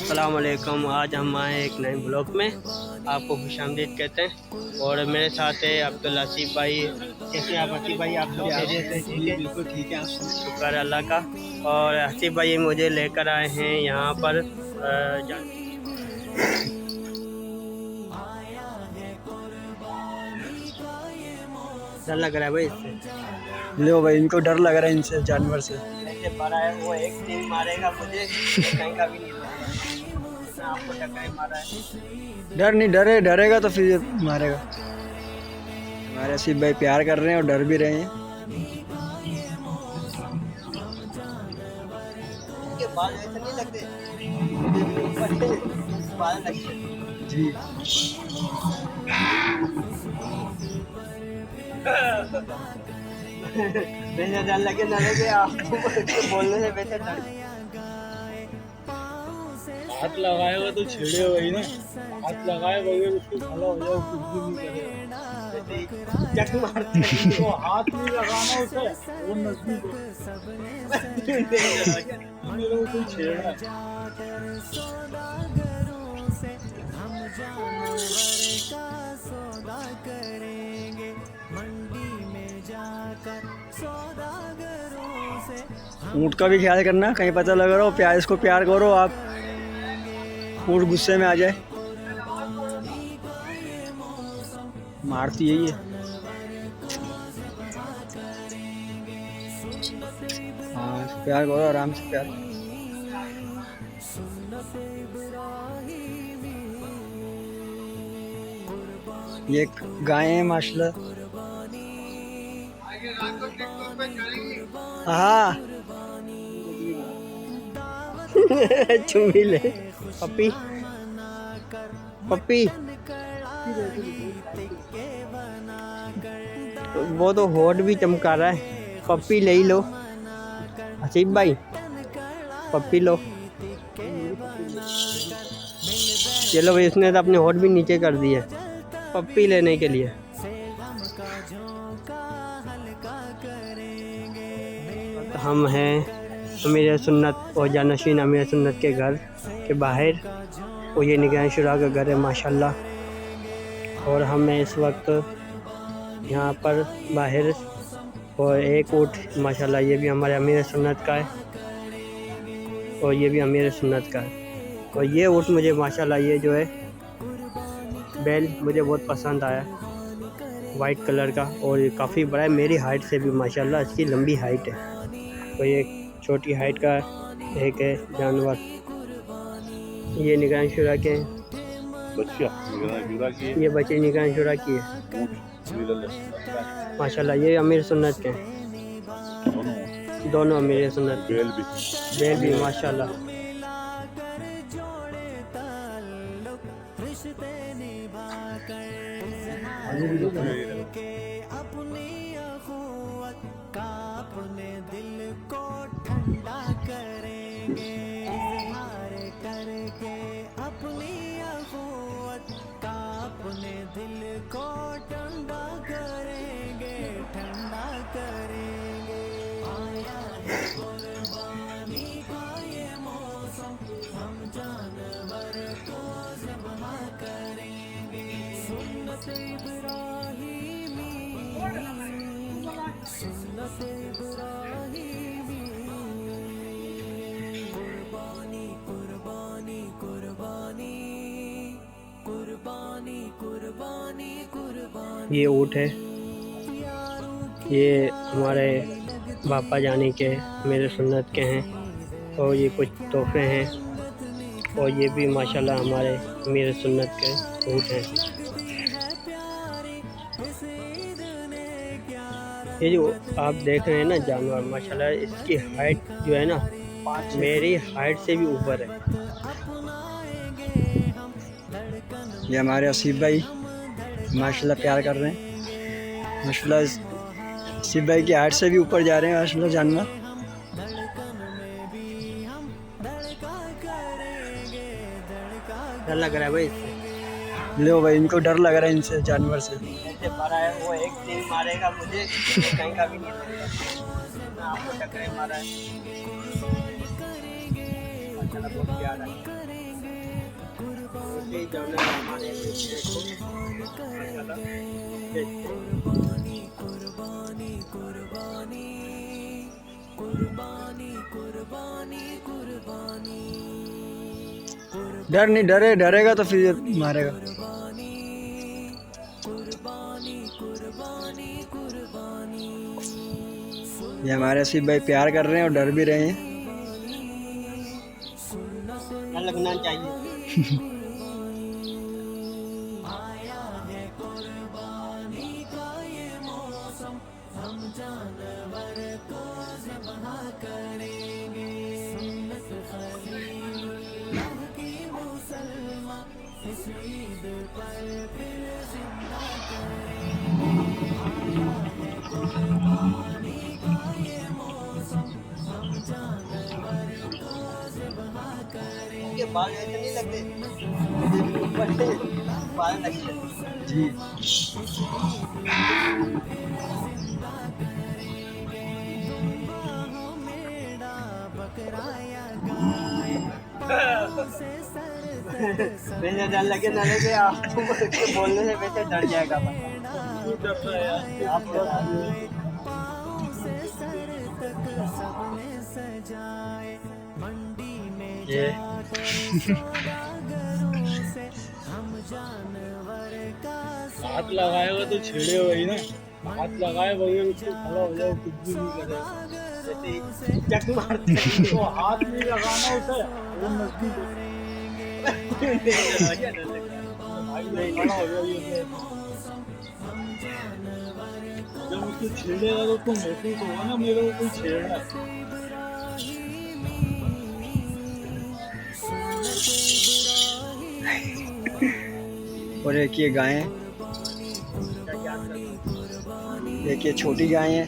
अस्सलाम वालेकुम। आज हम आए एक नए ब्लॉग में, आपको खुशामदीद कहते हैं। और मेरे साथ है अब्दुल हसीब भाई। कैसे आप हसीब भाई? आप लोग खैरियत से? ठीक है, बिल्कुल ठीक है। आप शुक्र अल्लाह का। और हसीब भाई मुझे लेकर आए हैं यहाँ पर डर लग रहा है भाई इससे। लो भाई, इनको डर लग रहा है इनसे, जानवर से। ऐसे बड़ा है वो, एक दिन मारेगा मुझे, कहीं का भी नहीं मारेगा। आपको टक्कर मारा है। डर नहीं, डरेगा तो फिर मारेगा। हमारे आसिफ भाई प्यार कर रहे हैं और डर भी रहे हैं। इनके बाल ऐसे नहीं लगते, बाल लगते जी। वैसे डर लगे ना लगे, आपको बोलने से वैसे डर। हाथ लगाएगा तो छेड़े वही ना। हाथ लगाए बगैर उसको खड़ा हो जाओ, कुछ भी नहीं करेगा। चक मारते हैं। वो हाथ नहीं लगाना उसे, वो नजदीक मेरे को कोई छेड़ा है। ऊँट का भी ख्याल करना, कहीं पता लग रहा हो प्यार, इसको प्यार करो आप, ऊँट गुस्से में आ जाए। मारती यही है। हाँ, प्यार करो आराम से, प्यार। ये गाय है माशाल्लाह। हाँ। चुमी ले पप्पी पप्पी। वो तो होठ भी चमका रहा है। पप्पी ले ही लो हसीब भाई, पप्पी लो। चलो भाई, इसने तो अपने होठ भी नीचे कर दिए पप्पी लेने के लिए। हम हैं अमीर सुन्नत और जानशीन अमीर सुन्नत के घर के बाहर, और ये निगरान शुरा का घर है माशाल्लाह। और हमें इस वक्त यहाँ पर बाहर, और एक ऊँट माशाल्लाह ये भी हमारे अमीर सुन्नत का है, और ये भी अमीर सुन्नत का है। और ये ऊँट मुझे माशाल्लाह, ये जो है बैल मुझे बहुत पसंद आया, वाइट कलर का, और ये काफ़ी बड़ा है, मेरी हाइट से भी माशाल्लाह इसकी लंबी हाइट है। तो ये छोटी हाइट का एक है जानवर। ये निगरान शुरा के ये बच्चे निगरान शुरा की है माशाल्लाह। ये अमीर सुन्नत के हैं, दोनों अमीर सुन्नत के। बैल भी माशाल्लाह। अपने दिल को ठंडा करेंगे, हार करके अपनी अखुवत का अपने दिल को ठंडा करेंगे, ठंडा करेंगे। आया है कुर्बानी का ये मौसम, हम जानवर को ज़िब्हा करेंगे। सुन्नत इब्राहिमी, सुन्नत इब्राहिमी। कुर्बानी कुर्बानी कुर्बानी कुर्बानी कुर्बानी कुर्बानी। ये ऊँट है, ये हमारे पापा जानी के मेरे सुन्नत के हैं, और ये कुछ तोहफे हैं। और ये भी माशाल्लाह हमारे मेरे सुन्नत के ऊँट हैं। ये जो आप देख रहे हैं ना जानवर, माशाल्लाह इसकी हाइट जो है ना मेरी हाइट से भी ऊपर है। ये हमारे आसिफ भाई माशाल्लाह प्यार कर रहे हैं। माशाल्लाह आसिफ भाई की हाइट से भी ऊपर जा रहे हैं माशाल्लाह जानवर। डर लग रहा है भाई इससे। लो भाई, इनको डर लग रहा है इनसे, जानवर से। ऐसे बड़ा है वो, एक दिन मारेगा मुझे, कहीं का भी नहीं मारेगा। आपको टक्कर मारा है। बहुत प्यारा है। ही जाना है हमारे बेटे को। कुर्बानी कुर्बानी कुर्बानी कुर्बानी कुर्बानी कुर्बानी डर नहीं, डरेगा तो फिर मारेगा। कुर्बानी कुर्बानी कुर्बानी कुर्बानी ये हमारे असीब भाई प्यार कर रहे हैं और डर भी रहे हैं। क्या लगना चाहिए। आया है कुर्बानी का ये मौसम, हम जानवर को ज़िब्हा करेंगे। सुन्नत खलीलुल्लाह की मुसलमान इस ईद पर फिर जिंदा करेंगे। आया है कुर्बानी का ये मौसम, हम जानवर को ज़िब्हा करेंगे। ये बाल ऐसे नहीं लगते, बाल लगते जी। मेरा बकराया गाय से सर तक वैसे डर लगे ना लगे, आप बोलने से वैसे डर जाएगा क्यों डर रहा है यार? आप पाँव से सर तक सबने सजाए। मंडी में ये सौदागरों से हम जानवर का हाथ लगाएगा तो छेड़े वही ना, हाथ लगाए बगैर उसको खड़ा हो जाओ, कुछ भी नहीं करेगा। चक मारते तो हाथ नहीं लगाना उसे, वो नजदीक भाई नहीं खड़ा हो जाओ। ये जब उसको छेड़ेगा तो तुम महसूस होगा ना मेरे को कोई छेड़ रहा है। और एक ये गाय है, एक ये छोटी गाय है।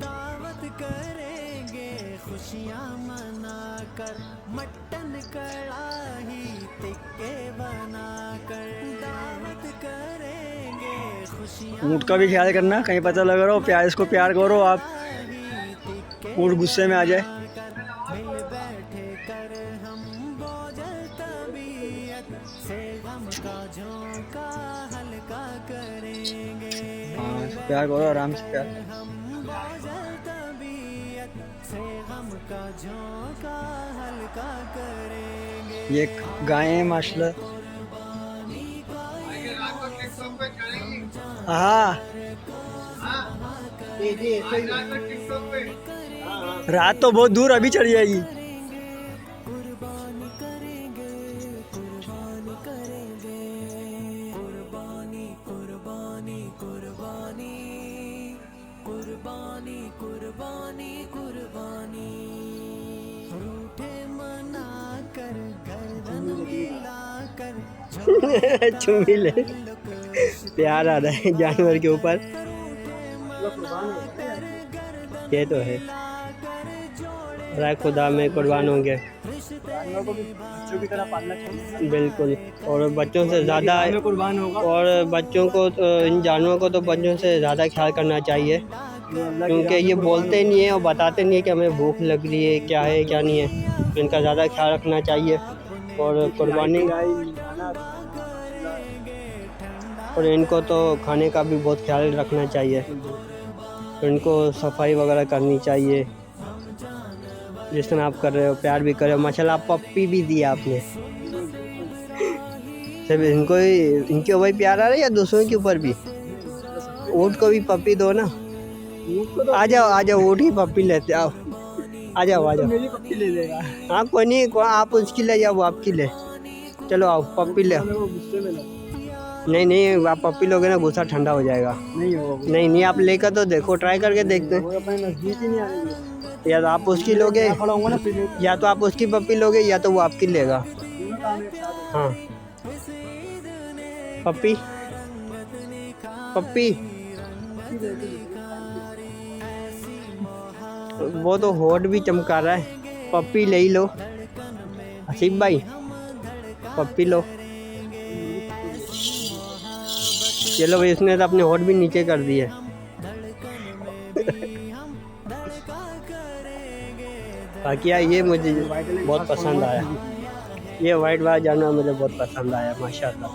दावत करेंगे खुशियाँ मनाकर, मटन कड़ाही टिक्के बनाकर। दावत करेंगे खुशियाँ ऊँट का भी ख्याल करना, कहीं पता लग रहा हो प्यार, इसको प्यार करो आप, ऊँट गुस्से में आ जाए। मिल बैठे कर हम बोझल तबीयत से गम का झोंका हल्का करेंगे। हाँ, प्यार करो आराम से प्यार। हम बोझल तबीयत से गम का झोंका हल्का करेंगे। ये गाय है माशाल्लाह। हाँ, रात तो बहुत दूर, अभी चढ़ जाएगी। कुर्बानी करेंगे कुर्बानी करेंगे। कुर्बानी कुर्बानी कुर्बानी कुर्बानी कुर्बानी कुर्बानी। रूठे मना कर गर्दन मिला कर चुमी ले, प्यार आ रहा है जानवर के ऊपर। ये तो है, राय खुदा में कुर्बान होंगे जानवर को भी बच्चों की तरह पालना चाहिए। बिल्कुल। और बच्चों से ज़्यादा, में कुर्बान होगा और बच्चों को इन जानवरों को तो बच्चों से ज़्यादा ख्याल करना चाहिए, क्योंकि ये बोलते नहीं है और बताते नहीं है कि हमें भूख लग रही है, क्या है क्या नहीं है। तो इनका ज़्यादा ख्याल रखना चाहिए और कुर्बानी, और इनको तो खाने का भी बहुत ख्याल रखना चाहिए। तो इनको सफाई वगैरह करनी चाहिए, जिस तरह आप कर रहे हो, प्यार भी कर रहे हो। माशाल्लाह पप्पी भी दी आपने। सब इनको ही, इनके ऊपर प्यार आ रहा है या दूसरों के ऊपर भी? ऊँट को भी पप्पी दो ना। आ जाओ आ जाओ, ऊँट की पप्पी लेते आओ, आ जाओ आ जाओ। मेरी पप्पी ले लेगा। हाँ कोई नहीं, आप उसकी ले जाओ, वो आपकी ले। चलो आओ पप्पी ले। गुस्से में लगा। नहीं नहीं, आप पप्पी लोगे ना गुस्सा ठंडा हो जाएगा। नहीं होगा, नहीं नहीं, आप लेकर तो देखो, ट्राई करके देखते हैं। वो अपने नजदीक ही नहीं आएंगे। या तो आप उसकी लोगे, खड़ा होऊंगा ना फिर या तो आप उसकी पप्पी लोगे, या तो वो आपकी लेगा। दोनों काम एक साथ। हाँ पप्पी पप्पी, वो तो होठ भी चमका रहा है। पप्पी ले ही लो हसीब भाई, पप्पी लो। चलो भाई, उसने तो अपने होठ भी नीचे कर दिए। बाकी यार ये मुझे बहुत पसंद आया, ये वाइट वाला जानवर मुझे बहुत पसंद आया माशाल्लाह।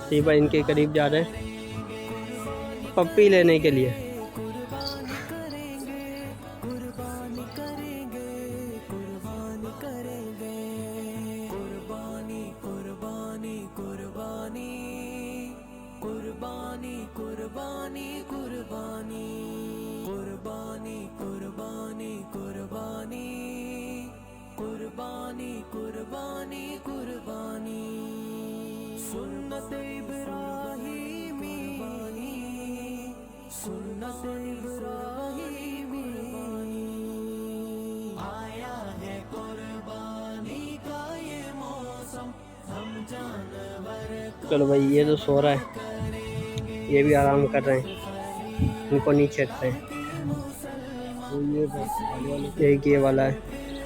सीबा इनके करीब जा रहे हैं पप्पी लेने के लिए। सुन्नत इब्राहीमी, सुन्नत इब्राहीमी, आया है कुर्बानी का ये मौसम, हम जानवर चलो भाई ये तो सो रहा है, ये भी आराम कर रहे हैं, उनको नहीं छेड़ते हैं। एक ये वाला है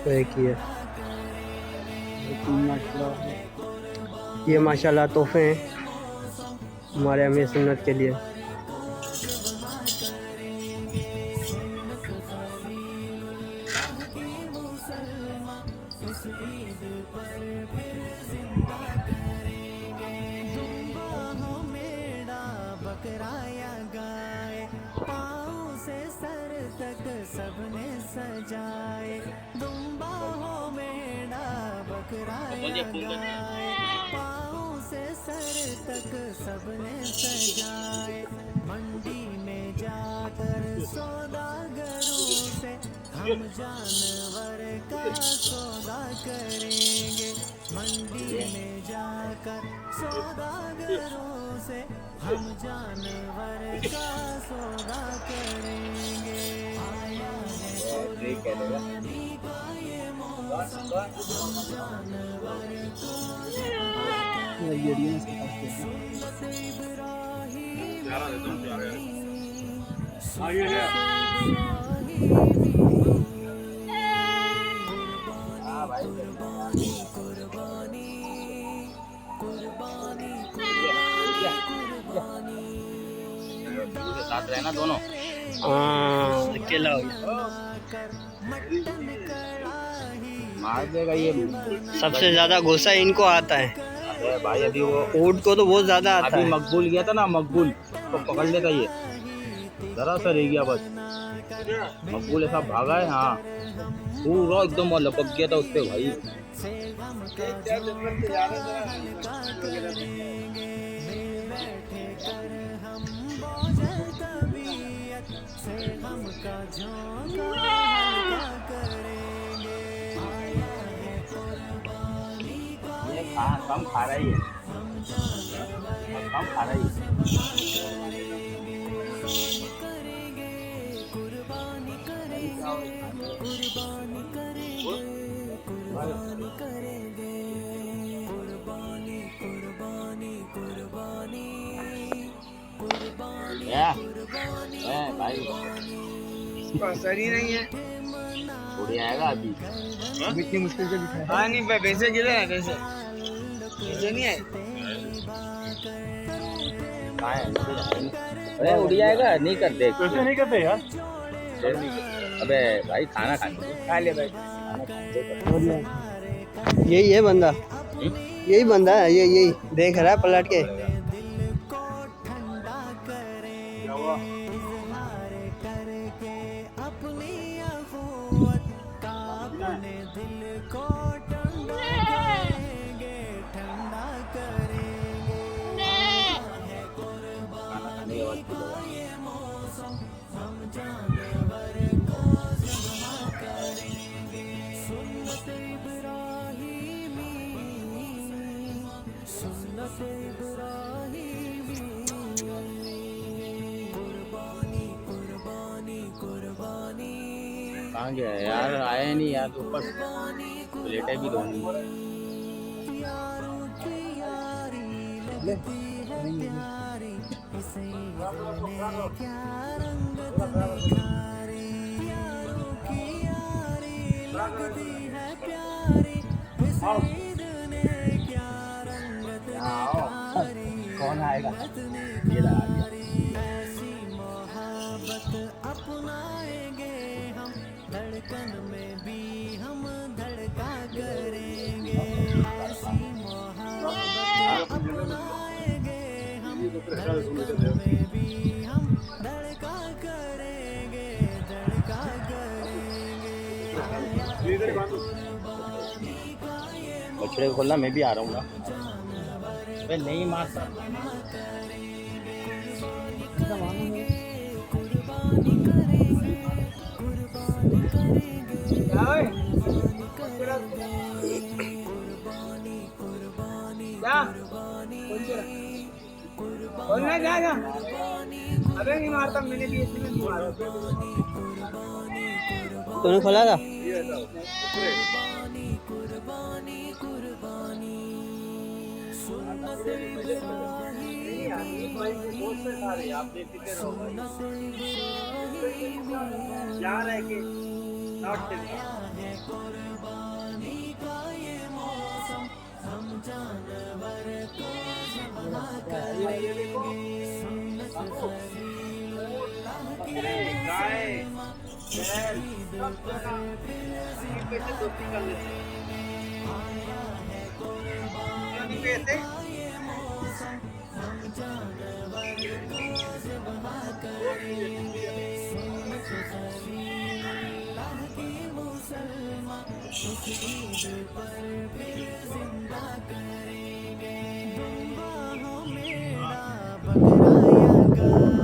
तो एक ही है। ये माशाल्लाह तोहफे हैं हमारे अमीर सुन्नत के लिए। बकराया गाए, पाँव से सर तक सबने सजाए, दुम्बा हो मेरा बकराया गाए, पाँव से सर तक सबने सजाए, मंडी में जाकर सौदागरों से हम जानवर का सौदा करेंगे, मंडी में जाकर सौदागरों से हम जानवर का सौदा करेंगे। आया है कुर्बानी का ये मौसम, हम जानवर को सौदा करेंगे। सुन्नत इब्राहीमी, कुर्बानी कुर्बानी कुर्बानी कुर्बानी साथ रहना दोनों। अकेला हो गया। मार देगा ये। सबसे ज्यादा गुस्सा इनको आता है। अरे भाई अभी वो ऊँट को तो बहुत ज्यादा आता अभी है। मकबूल गया था ना, मकबूल तो पकड़ लेता ये, जरा सा रह गया बस। मकबूल ऐसा भागा है, हाँ पूरा एकदम लपक गया था उससे भाई। ये कम खा रहा है, ये कम खा रहा है। कुर्बानी करेंगे, कुर्बानी कुर्बानी कुर्बानी कुर्बानी कुर्बानी भाई सही नहीं है, उड़ आएगा अभी। इतनी मुश्किल से दिखा। हाँ नहीं भाई, पैसे गिरे हैं, पैसे नहीं आए। अरे उड़ जाएगा, नहीं कर दे, कैसे नहीं करते यार। अबे भाई खाना खा ले भाई। यही है बंदा, यही बंदा है, ये यही देख रहा है पलट के। अपनी अखुवत का अपने दिल को ठंडा करेंगे, ठंडा करेंगे। है कुर्बानी का ये मौसम, हम जानवर को ज़िंदा करेंगे। सुन्नत इब्राहीमी, सुन्नत इब्राहीमी, कुर्बानी कुर्बानी कुर्बानी कहाँ गया है यार, आया नहीं यार, ऊपर प्लेटें भी धोनी। यारों की यारी लगती है प्यारी, इसे जाने क्या रंगत निखारी। यारों की यारी लगती है प्यारी, इसे ने क्या रंगत निखारी। कौन आएगा? ऐसी मोहब्बत अपनाएंगे बछड़े को खोलना, मैं भी आ रहा हूँ ना। अबे नहीं मारता। बोलना जाएगा। अबे नहीं मारता, मैंने भी इसमें नहीं मारा। तूने खोला था?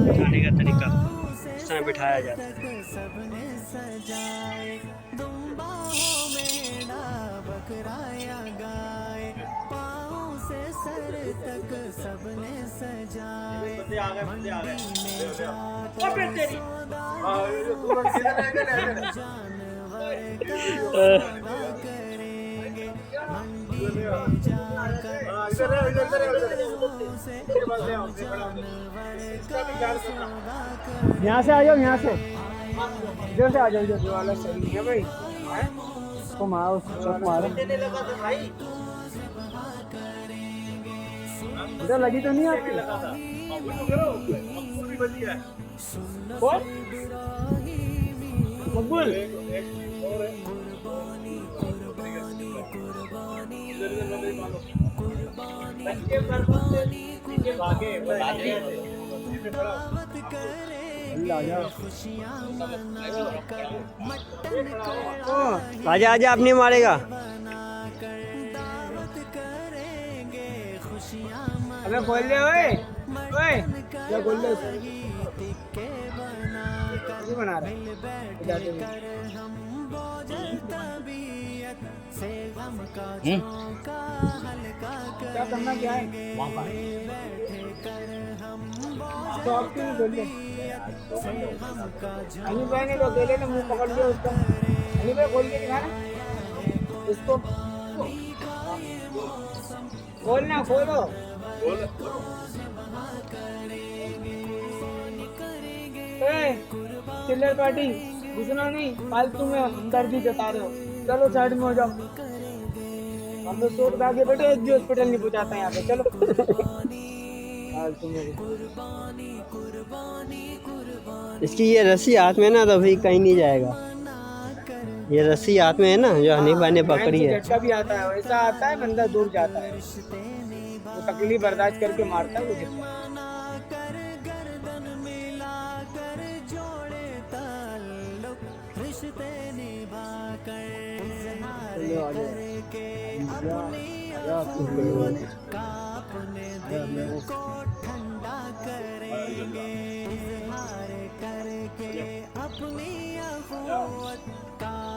बिठाने का तरीका इस तरह बिठाया जाता है। यहाँ से आ जाओ, यहाँ से इधर से आ जाओ, इधर वाला सही है भाई। तो मारो, मारो इधर लगी तो नहीं आपकी? कौन? मकबूल आजा आजा, आप नहीं मारेगा। अबे बोल ले, ओए ओए क्या बोल ले? नहीं बना रहा क्या करना, क्या है तो आपके नहीं बोल ले। अनिल भाई ने तो अकेले ने मुंह पकड़ लिया उसका। अनिल भाई खोल के दिखाना इसको, खोलना, खोलो। चिल्लर पार्टी घुसना नहीं, फालतू में दर्दी जता रहे हो। चलो साइड में हो जाओ, हम लोग शोर आगे बैठे, एक भी हॉस्पिटल नहीं पहुंचाता यहाँ पे। चलो फालतू में। इसकी ये रस्सी हाथ में ना, तो भाई कहीं नहीं जाएगा। ये रस्सी हाथ में है ना, जो हनीफा ने पकड़ी है। झटका भी आता है, वैसा आता है, बंदा दूर जाता है। वो तकलीफ बर्दाश्त करके मारता है मुझे।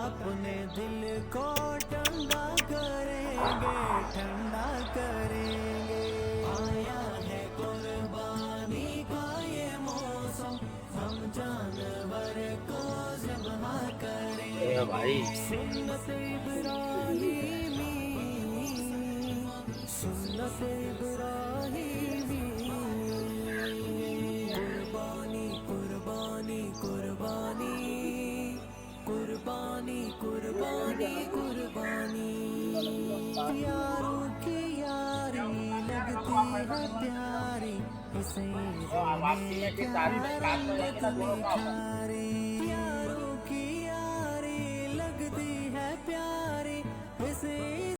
अपने दिल को ठंडा करेंगे, ठंडा करेंगे। आया है कुर्बानी का ये मौसम, हम जानवर को ज़िब्हा करेंगे भाई। सुन्नत इब्राहीमी, सुन्नत इब्राहीमी। कुर्बानी कुर्बानी कुर्बानी कुर्बानी कुर्बानी कुर्बानी, यारों की यारी लगती है प्यारी, इसे